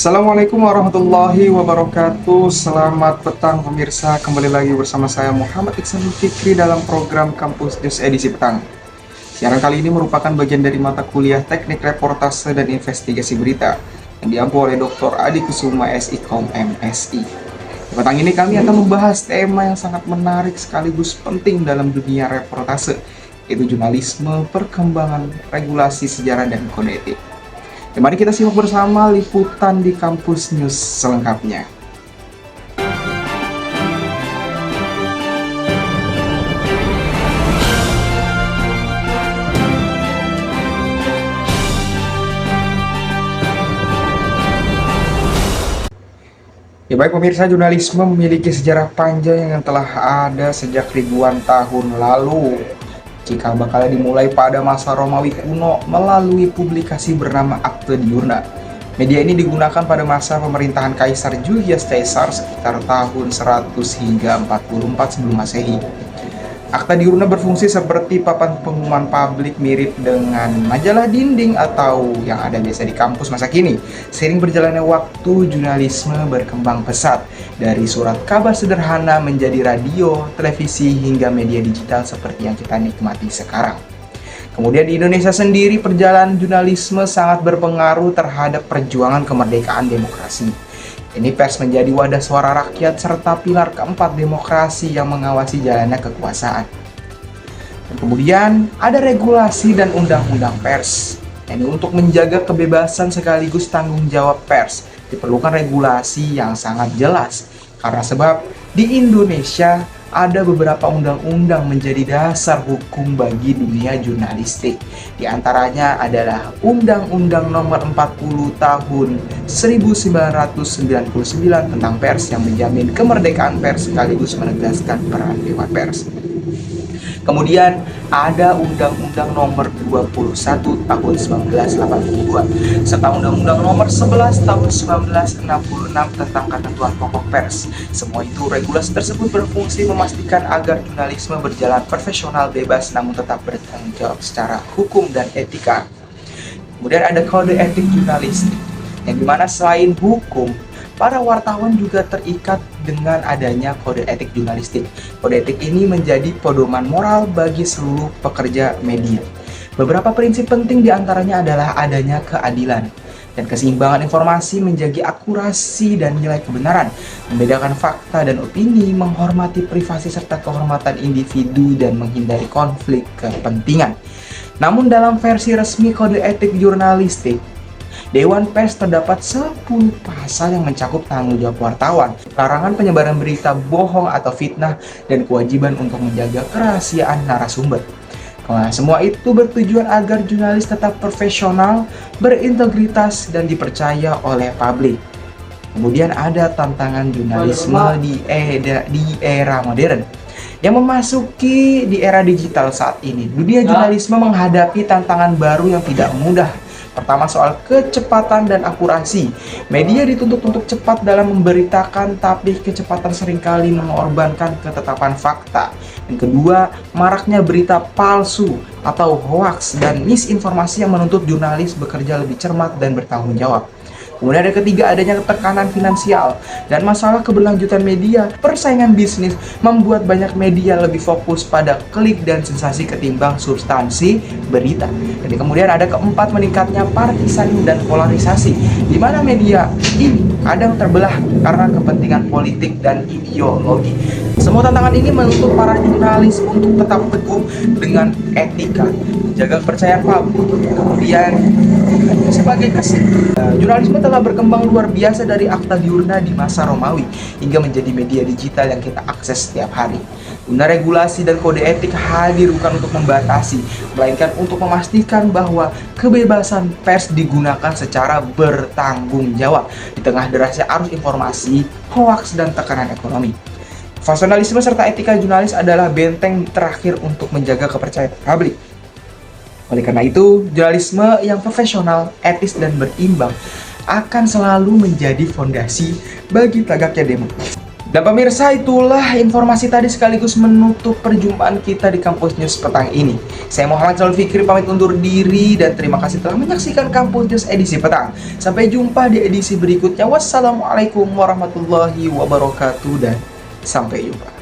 Assalamualaikum warahmatullahi wabarakatuh. Selamat petang pemirsa. Kembali lagi bersama saya Muhammad Iksan Fikri dalam program Kampus News edisi petang. Siaran kali ini merupakan bagian dari mata kuliah Teknik Reportase dan Investigasi Berita yang diampu oleh Dr. Adi Kusuma SIKOM MSI. Di petang ini kami akan membahas tema yang sangat menarik sekaligus penting dalam dunia reportase, yaitu jurnalisme, perkembangan, regulasi, sejarah, dan kode etik. Mari kita simak bersama liputan di Kampus News selengkapnya. Baik pemirsa, jurnalisme memiliki sejarah panjang yang telah ada sejak ribuan tahun lalu. Cikal bakal dimulai pada masa Romawi kuno melalui publikasi bernama Akte Diurna. Media ini digunakan pada masa pemerintahan Kaisar Julius Caesar sekitar tahun 100 hingga 44 sebelum Masehi. Akta Diurna berfungsi seperti papan pengumuman publik mirip dengan majalah dinding atau yang ada biasa di kampus masa kini. Seiring berjalannya waktu, jurnalisme berkembang pesat dari surat kabar sederhana menjadi radio, televisi, hingga media digital seperti yang kita nikmati sekarang. Kemudian di Indonesia sendiri, perjalanan jurnalisme sangat berpengaruh terhadap perjuangan kemerdekaan demokrasi. Ini pers menjadi wadah suara rakyat serta pilar keempat demokrasi yang mengawasi jalannya kekuasaan. Dan kemudian ada regulasi dan undang-undang pers. Ini untuk menjaga kebebasan sekaligus tanggung jawab pers. Diperlukan regulasi yang sangat jelas. Karena sebab di Indonesia ada beberapa undang-undang menjadi dasar hukum bagi dunia jurnalistik. Di antaranya adalah Undang-Undang Nomor 40 Tahun 1999 tentang pers yang menjamin kemerdekaan pers sekaligus menegaskan peran Dewan Pers. Kemudian ada Undang-Undang Nomor 21 Tahun 1982 serta Undang-Undang Nomor 11 Tahun 1966 tentang ketentuan pokok pers. Semua itu regulasi tersebut berfungsi memastikan agar jurnalisme berjalan profesional, bebas, namun tetap bertanggung jawab secara hukum dan etika. Kemudian ada kode etik jurnalistik, yang dimana selain hukum, para wartawan juga terikat dengan adanya kode etik jurnalistik. Kode etik ini menjadi pedoman moral bagi seluruh pekerja media. Beberapa prinsip penting diantaranya adalah adanya keadilan dan keseimbangan informasi, menjaga akurasi dan nilai kebenaran, membedakan fakta dan opini, menghormati privasi serta kehormatan individu, dan menghindari konflik kepentingan. Namun dalam versi resmi kode etik jurnalistik Dewan Pers terdapat 10 pasal yang mencakup tanggung jawab wartawan, larangan penyebaran berita bohong atau fitnah, dan kewajiban untuk menjaga kerahasiaan narasumber. Nah, semua itu bertujuan agar jurnalis tetap profesional, berintegritas, dan dipercaya oleh publik. Kemudian ada tantangan jurnalisme di era modern. Yang memasuki di era digital saat ini, dunia jurnalisme menghadapi tantangan baru yang tidak mudah. Pertama, soal kecepatan dan akurasi. Media dituntut untuk cepat dalam memberitakan, tapi kecepatan seringkali mengorbankan ketetapan fakta. Yang kedua, maraknya berita palsu atau hoaks dan misinformasi yang menuntut jurnalis bekerja lebih cermat dan bertanggung jawab. Kemudian ada ketiga, adanya tekanan finansial dan masalah keberlanjutan media. Persaingan bisnis membuat banyak media lebih fokus pada klik dan sensasi ketimbang substansi berita. Dan kemudian ada keempat, meningkatnya partisan dan polarisasi, di mana media ini kadang terbelah karena kepentingan politik dan ideologi. Semua tantangan ini menuntut para jurnalis untuk tetap teguh dengan etika, menjaga kepercayaan publik. Kemudian sebagai kesimpulan, jurnalisme telah berkembang luar biasa dari Akta Diurna di masa Romawi hingga menjadi media digital yang kita akses setiap hari. Guna regulasi dan kode etik hadir bukan untuk membatasi, melainkan untuk memastikan bahwa kebebasan pers digunakan secara bertanggung jawab di tengah derasnya arus informasi, hoaks, dan tekanan ekonomi. Profesionalisme serta etika jurnalis adalah benteng terakhir untuk menjaga kepercayaan publik. Oleh karena itu, jurnalisme yang profesional, etis, dan berimbang akan selalu menjadi fondasi bagi tegaknya demokrasi. Dan pemirsa, itulah informasi tadi sekaligus menutup perjumpaan kita di Kampus News petang ini. Saya Muhammad Shalul Fikri pamit undur diri dan terima kasih telah menyaksikan Kampus News edisi petang. Sampai jumpa di edisi berikutnya. Wassalamualaikum warahmatullahi wabarakatuh dan sampai jumpa.